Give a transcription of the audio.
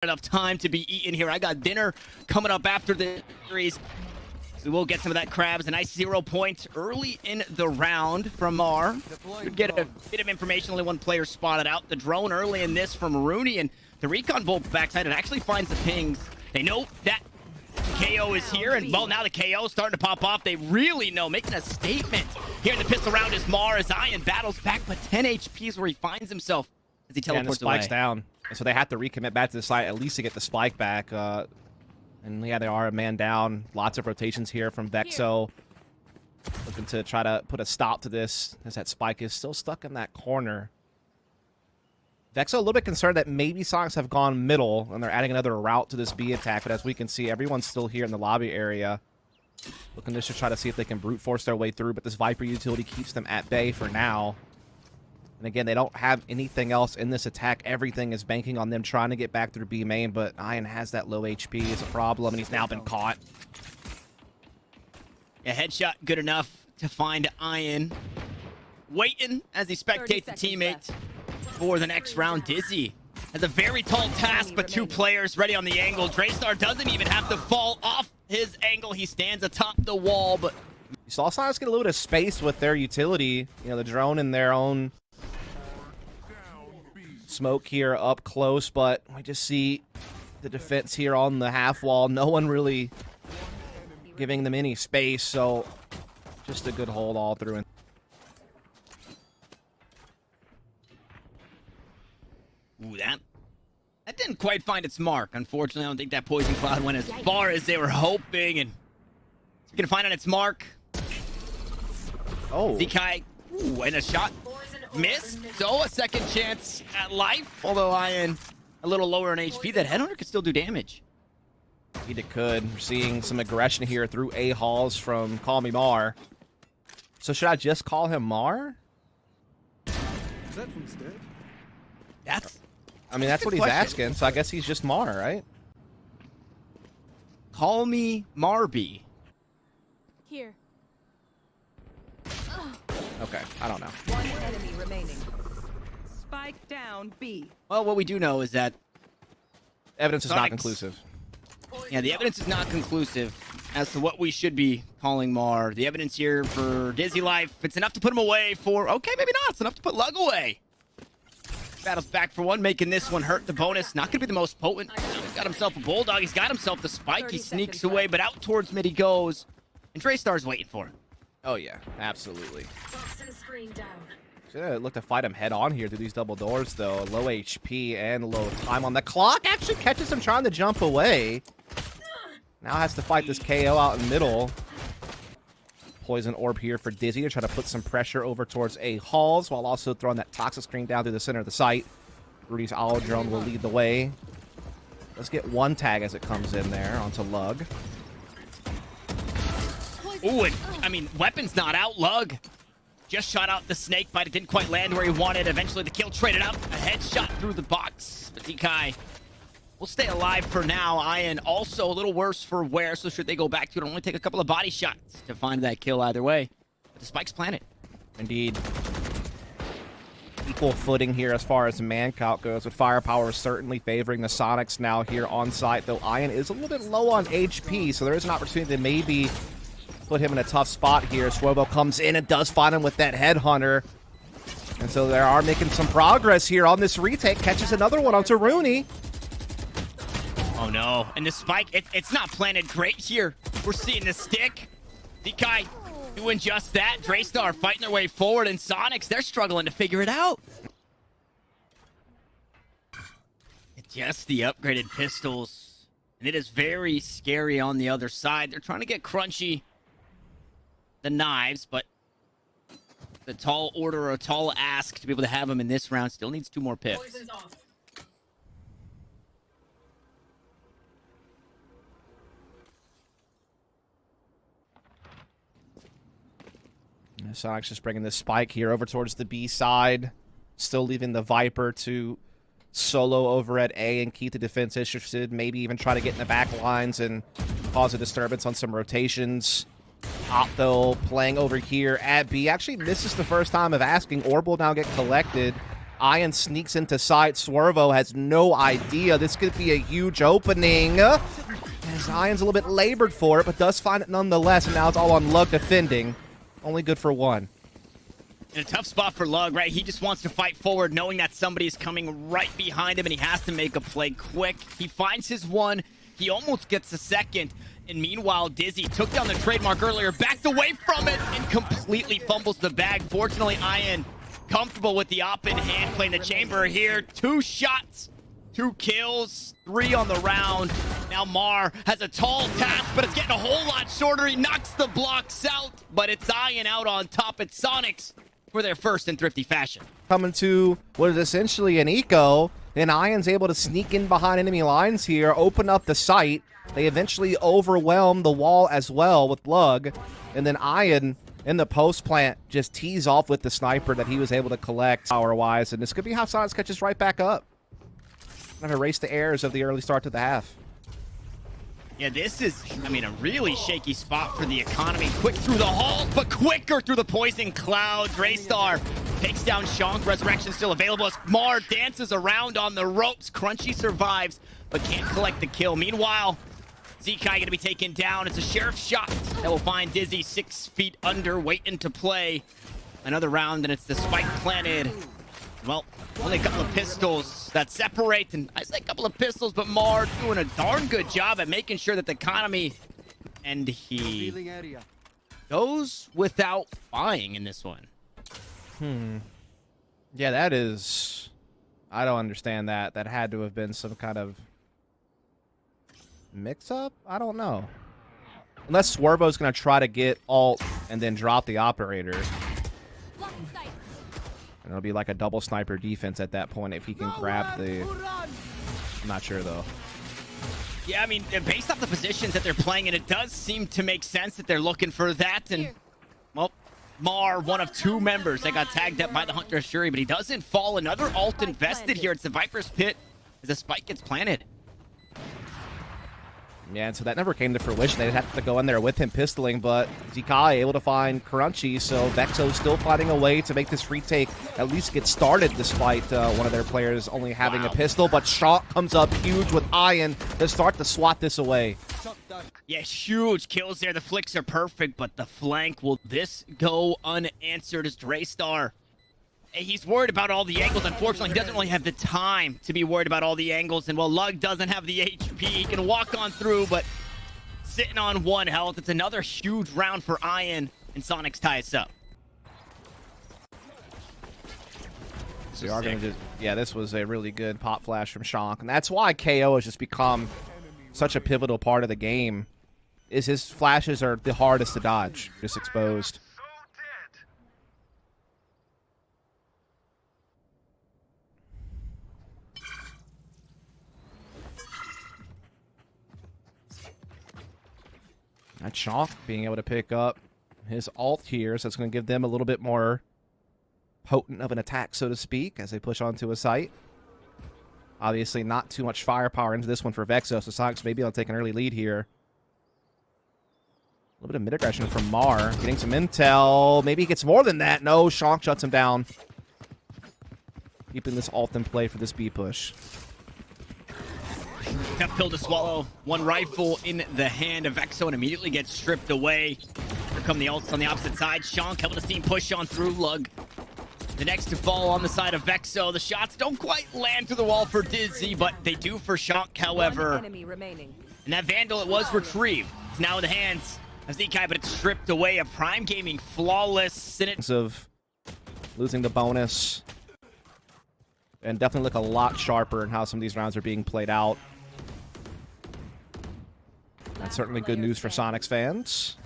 Enough time to be eaten here. I got dinner coming up after the series. We will get some of that crabs. A nice 0 point early in the round from Mar. Could get a bit of information. Only one player spotted out. The drone early in this from Rooney, and the recon bolt backside. It actually finds the pings. They know that KO is here, and well, now the KO is starting to pop off. They really know, making a statement. Here in the pistol round is Mar as Ian battles back, but 10 HP is where he finds himself as he teleports and the spike's away. down. And so they have to recommit back to the site, at least to get the spike back. And yeah, they are a man down. Lots of rotations here from VEXO. Looking to try to put a stop to this, as that spike is still stuck in that corner. VEXO a little bit concerned that maybe Sonics have gone middle, and they're adding another route to this B attack. But as we can see, everyone's still here in the lobby area. Looking just to try to see if they can brute force their way through, but this Viper utility keeps them at bay for now. And again, they don't have anything else in this attack. Everything is banking on them trying to get back through B main, but Ian has that low HP is a problem, and he's now been caught. A headshot good enough to find Ian. Waiting as he spectates the teammate for the next round. Dizzy has a very tall task, but two players ready on the angle. Draystar doesn't even have to fall off his angle. He stands atop the wall, but... You saw Sonics get a little bit of space with their utility. You know, the drone in their own... smoke here up close, but we just see the defense here on the half wall. No one really giving them any space, so just a good hold all through. Ooh, that didn't quite find its mark. Unfortunately, I don't think that poison cloud went as far as they were hoping, and it's gonna find on its mark. Oh, Zekai, ooh, and a shot missed, so a second chance at life. Although Ian a little lower in HP, that headhunter could still do damage. indeed it could. We're seeing some aggression here through A halls from Call Me Mar. So should I just call him Mar? Is that from Stead? I mean, that's what he's asking, so I guess he's just Mar, right? Call me Marby. Here. Okay, I don't know. One enemy remaining. Spike down B. Well, what we do know is that Evidence is not Sonics. conclusive. yeah, the evidence is not conclusive as to what we should be calling Mar. The evidence here for Dizzy Life, it's enough to put him away for... Okay, maybe not. It's enough to put Lug away. Battles back for one, making this one hurt the bonus. Not going to be the most potent. He's got himself a Bulldog. He's got himself the spike. He sneaks away, but out towards mid he goes. And Draystar's waiting for him. Oh, yeah, absolutely. Should look to fight him head on here through these double doors, though. Low HP and low time on the clock. Actually catches him trying to jump away. Now has to fight this KO out in middle. Poison orb here for Dizzy to try to put some pressure over towards A halls while also throwing that toxic screen down through the center of the site. Rudy's owl drone will lead the way. Let's get one tag as it comes in there onto Lug. Ooh, and I mean, weapon's not out. Lug just shot out the snake bite. It didn't quite land where he wanted. Eventually, the kill traded up. A headshot through the box. But Zekai will stay alive for now. Ian also a little worse for wear, so should they go back to it, only take a couple of body shots to find that kill either way. But the spike's planted. Indeed. Equal footing here as far as man count goes, with firepower certainly favoring the Sonics now here on site, though Ian is a little bit low on HP, so there is an opportunity to maybe put him in a tough spot here. Swobo comes in and does find him with that headhunter. And so they are making some progress here on this retake. Catches another one onto Rooney. Oh no, and the spike, it's not planted great here. We're seeing the stick. Zekai doing just that. Draystar fighting their way forward, and Sonics, they're struggling to figure it out. It's just the upgraded pistols, and it is very scary on the other side. They're trying to get Crunchy the knives, but the tall order or a tall ask to be able to have him in this round still needs 2 more pips. Sonics just bringing this spike here over towards the B side. Still leaving the Viper to solo over at A and keep the defense interested. Maybe even try to get in the back lines and cause a disturbance on some rotations. Opto playing over here at B. Actually, this is the first time of asking. Orb will now get collected. Ian sneaks into side. Swervo has no idea. This could be a huge opening. As Ian's a little bit labored for it, but does find it nonetheless. And now it's all on Lug defending. Only good for one. In a tough spot for Lug, right? He just wants to fight forward, knowing that somebody's coming right behind him, and he has to make a play quick. He finds his one. He almost gets a second. And meanwhile, Dizzy took down the trademark earlier, backed away from it, and completely fumbles the bag. Fortunately, Ian comfortable with the op in hand, playing the chamber here. 2 shots, 2 kills, 3 on the round. Now Mar has a tall task, but it's getting a whole lot shorter. He knocks the blocks out, but it's Ian out on top. It's Sonics for their first in thrifty fashion. Coming to what is essentially an eco, and Ian's able to sneak in behind enemy lines here, open up the site. They eventually overwhelm the wall as well with Lug, and then Ian in the post plant just tees off with the sniper that he was able to collect power-wise, and this could be how Sonics catches right back up. Kind of erase the errors of the early start to the half. Yeah, this is, I mean, a really shaky spot for the economy. Quick through the halls, but quicker through the poison cloud. Draystar takes down Shank. Resurrection still available as Mar dances around on the ropes. Crunchy survives, but can't collect the kill. Meanwhile, Zekai gonna be taken down. It's a sheriff shot that will find Dizzy 6 feet under, waiting to play another round, and it's the spike planted. Well, only a couple of pistols that separate, and I say a couple of pistols, but Mar doing a darn good job at making sure that the economy, and he goes without buying in this one. Yeah, that is... I don't understand that. That had to have been some kind of mix-up? I don't know. Unless Swervo's going to try to get ult and then drop the operator. And it'll be like a double sniper defense at that point if he can grab the... I'm not sure, though. Yeah, I mean, based off the positions that they're playing in, it does seem to make sense that they're looking for that. And, well, Mar, one of 2 members that got tagged up by the Hunter Shuri, but he doesn't fall. Another ult invested here. It's the Viper's Pit as the spike gets planted. Yeah, and so that never came to fruition. They'd have to go in there with him pistoling, but Zekai able to find Crunchy, so VEXO still finding a way to make this retake at least get started despite one of their players only having a pistol. But Shot comes up huge with Ian to start to swat this away. Yeah, huge kills there. The flicks are perfect, but the flank, will this go unanswered as Draystar? He's worried about all the angles. Unfortunately, he doesn't really have the time to be worried about all the angles. And while Lug doesn't have the HP, he can walk on through, but sitting on 1 health. It's another huge round for Ian, and Sonics tie us up. So we are going to just... Yeah, this was a really good pop flash from Shank. And that's why KO has just become such a pivotal part of the game. Is his flashes are the hardest to dodge. Just exposed. That Shank being able to pick up his ult here, so it's going to give them a little bit more potent of an attack, so to speak, as they push onto a site. Obviously, not too much firepower into this one for VEXO, so Sonics may be able to take an early lead here. A little bit of mid-aggression from Mar, getting some intel. Maybe he gets more than that. No, Shank shuts him down. Keeping this ult in play for this B push. Tough pill to swallow. 1 rifle in the hand of VEXO and immediately gets stripped away. Here come the ults on the opposite side. Shank helping the team push on through. Lug the next to fall on the side of VEXO. The shots don't quite land through the wall for Dizzy, but they do for Shank, however. Enemy remaining. And that Vandal, it was retrieved. It's now in the hands of Zekai, but it's stripped away. A Prime Gaming flawless. Of losing the bonus. And definitely look a lot sharper in how some of these rounds are being played out. That's certainly good news for Sonics fans.